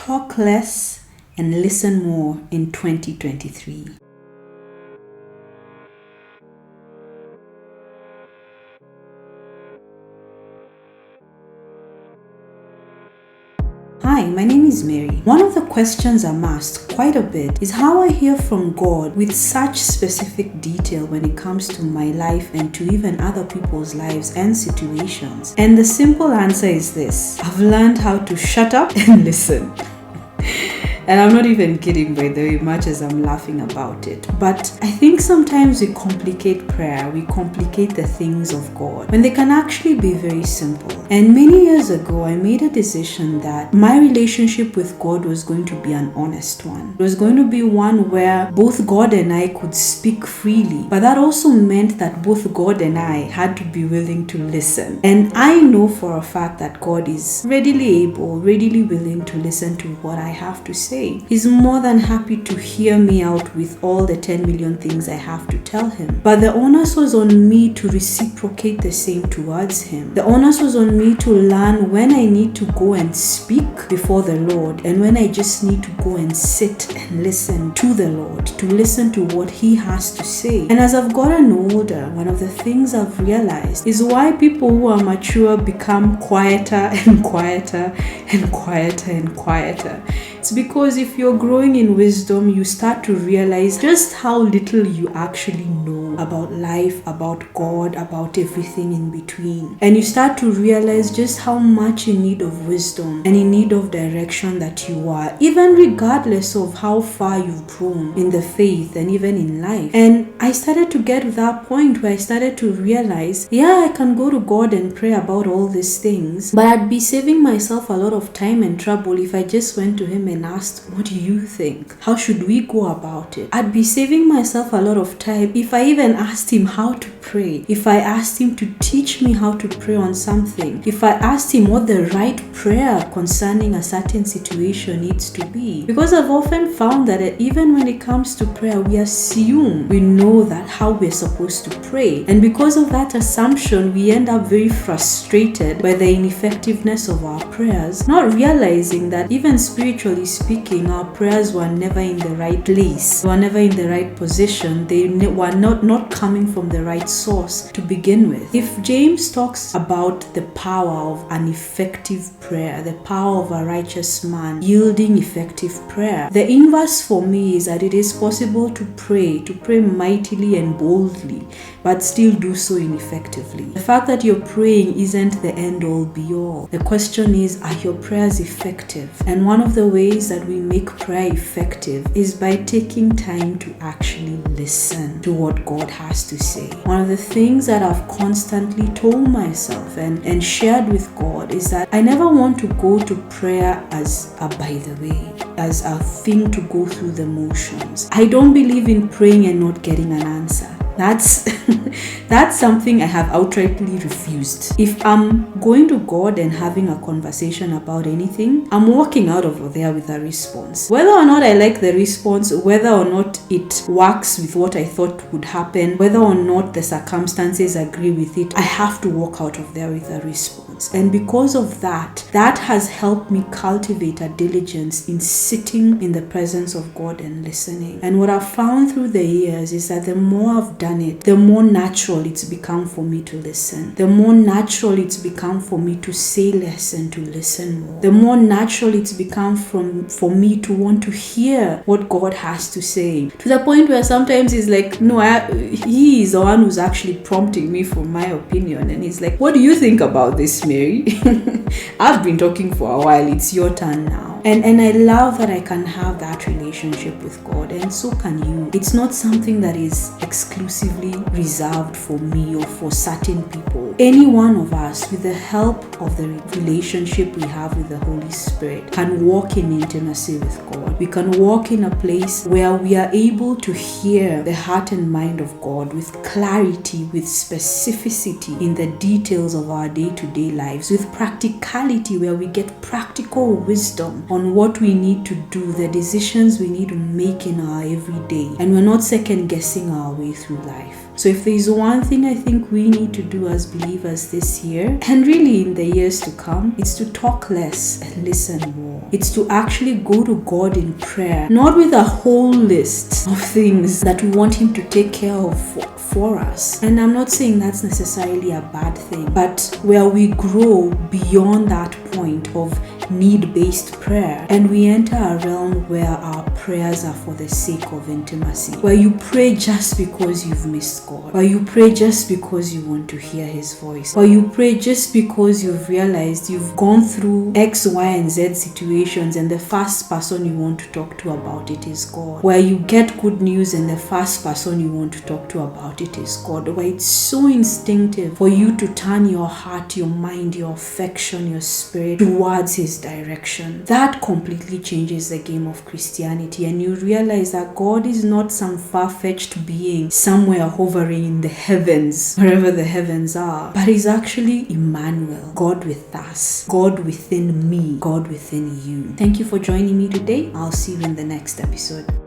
Talk less and listen more in 2023. Hi, my name is Mary. One of the questions I'm asked quite a bit is how I hear from God with such specific detail when it comes to my life and to even other people's lives and situations. And the simple answer is this: I've learned how to shut up and listen. And I'm not even kidding, by the way, much as I'm laughing about it. But I think sometimes we complicate prayer, we complicate the things of God, when they can actually be very simple. And many years ago, I made a decision that my relationship with God was going to be an honest one. It was going to be one where both God and I could speak freely. But that also meant that both God and I had to be willing to listen. And I know for a fact that God is readily able, readily willing to listen to what I have to say. He's more than happy to hear me out with all the 10 million things I have to tell him. But the onus was on me to reciprocate the same towards him. The onus was on me to learn when I need to go and speak before the Lord and when I just need to go and sit and listen to the Lord, to listen to what he has to say. And as I've gotten older, one of the things I've realized is why people who are mature become quieter and quieter and quieter and quieter. It's because if you're growing in wisdom, you start to realize just how little you actually know about life, about God, about everything in between. And you start to realize just how much in need of wisdom and in need of direction that you are, even regardless of how far you've grown in the faith and even in life. And I started to get to that point where I started to realize, I can go to God and pray about all these things, but I'd be saving myself a lot of time and trouble if I just went to him and asked, what do you think? How should we go about it? I'd be saving myself a lot of time if I even asked him how to pray, if I asked him to teach me how to pray on something, if I asked him what the right prayer concerning a certain situation needs to be. Because I've often found that even when it comes to prayer, we assume we know that how we're supposed to pray. And because of that assumption, we end up very frustrated by the ineffectiveness of our prayers, not realizing that even spiritually speaking, our prayers were never in the right place. They were never in the right position. They were not coming from the right source to begin with. If James talks about the power of an effective prayer, the power of a righteous man yielding effective prayer, the inverse for me is that it is possible to pray mightily and boldly, but still do so ineffectively. The fact that you're praying isn't the end all be all. The question is, are your prayers effective? And one of the ways that we make prayer effective is by taking time to actually listen to what God has to say. One of the things that I've constantly told myself and shared with God is that I never want to go to prayer as a by the way, as a thing to go through the motions. I don't believe in praying and not getting an answer. That's something I have outrightly refused. If I'm going to God and having a conversation about anything, I'm walking out of there with a response. Whether or not I like the response, whether or not it works with what I thought would happen, whether or not the circumstances agree with it, I have to walk out of there with a response. And because of that has helped me cultivate a diligence in sitting in the presence of God and listening. And what I've found through the years is that the more I've done it, the more natural it's become for me to listen. The more natural it's become for me to say less and to listen more. The more natural it's become for me to want to hear what God has to say. To the point where sometimes it's like, no, he is the one who's actually prompting me for my opinion. And he's like, what do you think about this, Mary? I've been talking for a while. It's your turn now. And I love that I can have that relationship with God, and so can you. It's not something that is exclusively reserved for me or for certain people. Any one of us, with the help of the relationship we have with the Holy Spirit, can walk in intimacy with God. We can walk in a place where we are able to hear the heart and mind of God with clarity, with specificity in the details of our day-to-day lives, with practicality, where we get practical wisdom on what we need to do, the decisions we need to make in our everyday, and we're not second guessing our way through life. So if there is one thing I think we need to do as believers this year, and really in the years to come, it's to talk less and listen more. It's to actually go to God in prayer, not with a whole list of things that we want Him to take care of for us. And I'm not saying that's necessarily a bad thing, but where we grow beyond that point of need-based prayer, and we enter a realm where our prayers are for the sake of intimacy, where you pray just because you've missed God, where you pray just because you want to hear His voice, or you pray just because you've realized you've gone through X, Y, and Z situations and the first person you want to talk to about it is God, where you get good news and the first person you want to talk to about it is God, where it's so instinctive for you to turn your heart, your mind, your affection, your spirit towards His direction. That completely changes the game of Christianity, and you realize that God is not some far-fetched being somewhere hovering in the heavens, wherever the heavens are, but He's actually Emmanuel, God with us, God within me, God within you. Thank you for joining me today. I'll see you in the next episode.